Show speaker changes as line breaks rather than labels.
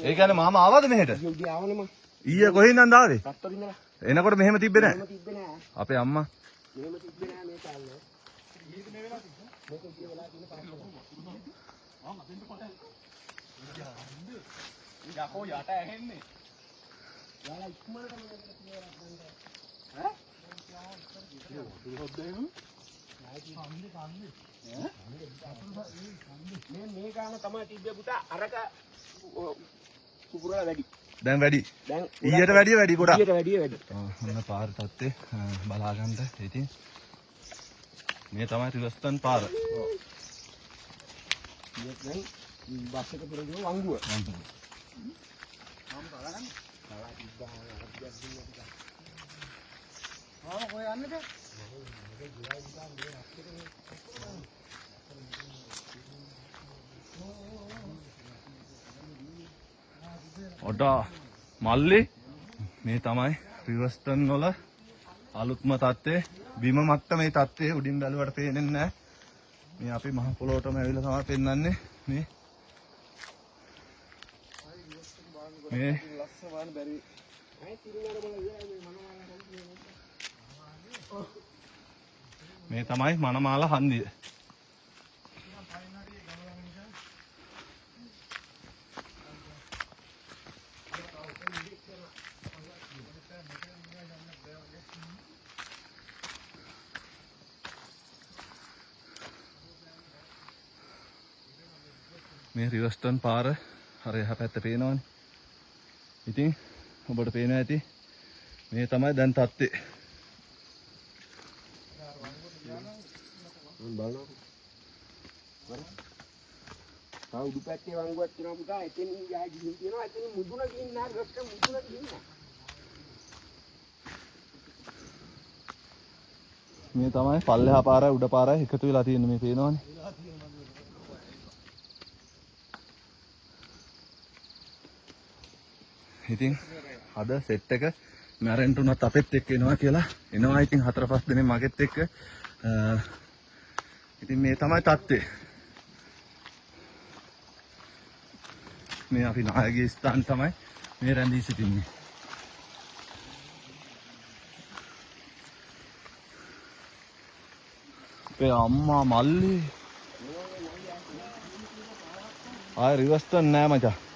ඒ කියන්නේ මාමා ආවද මෙහෙට? ඊයේ කොහෙන්ද ආවේ? එනකොට මෙහෙම තිබ්බේ නැහැ. අපේ අම්මා මෙහෙම තිබ්බේ නැහැ මේ කාලේ. ඊයේ මේ වෙලාව තිබ්බා. මේක ඊයේ වෙලාව තියෙන පාස්කම්. ආ දෙන්න කොට. යකෝ යට ඇහෙන්නේ. යාලා ඉක්මනට මේකට කියලා ගන්න. ඈ? මේ ගාන තමයි තිබ්බේ පුතා අරක කුපුරලා වැඩි. දැන් වැඩි. දැන් ඊයට වැඩිය වැඩි ගොඩක්. ඊයට වැඩිය වැඩි. ඔන්න පාර තත්ත්වේ බලා ගන්න. ඉතින් මේ තමයි රිවර්ස්ටන් පාර. ඔව්. දැන් බස් එක පුරගෙන වංගුව. ආම් බලන්න. කලා තිබ්බා අරක්යක් දුන්නා ටිකක්. කොහෙ යන්නද? ඔඩා මල්ලි මේ තමයි රිවර්ස්ටන් වල අලුත්ම තත්ත්වය. බිම මට්ටමේ තත්ත්වය උඩින් බැලුවට පේන්නේ නැහැ. මේ අපි මහ පොළොවටම ඇවිල්ලා තමයි පෙන්වන්නේ මේ ලස්සන වань බැරි. මේ තමයි මනමාල හන්දිය. මේ රිවර්ස්ටන් පාර අර එහා පැත්ත පේනවනේ. ඉතින් ඔබට පේනවා ඇති මේ තමයි දැන් තත්ත්වය. බලන්න. උඩු පැත්තේ වංගුවක් තියෙනවා පුතා. එතෙන් ගියා ගිහින් තියෙනවා. එතෙන් මුදුන ගිහින් නැහැ. රොක්ක මුදුන ගිහින් නැහැ. මේ තමයි පල්ලෙහා පාරයි උඩ පාරයි එකතු වෙලා තියෙන්නේ මේ පේනවනේ. ඉතින් අද සෙට් එක මැරෙන්ට උනත් අපෙත් එක්ක එනවා කියලා එනවා. ඉතින් 4-5 දිනේ මගෙත් එක්ක. ඉතින් මේ තමයි තත්ත්වය. මේ අපි නායකගේ ස්ථාන තමයි මේ රැඳී සිටින්නේ. අපේ අම්මා මල්ලි ආය රිවර්ස්ටන් නෑ මචං.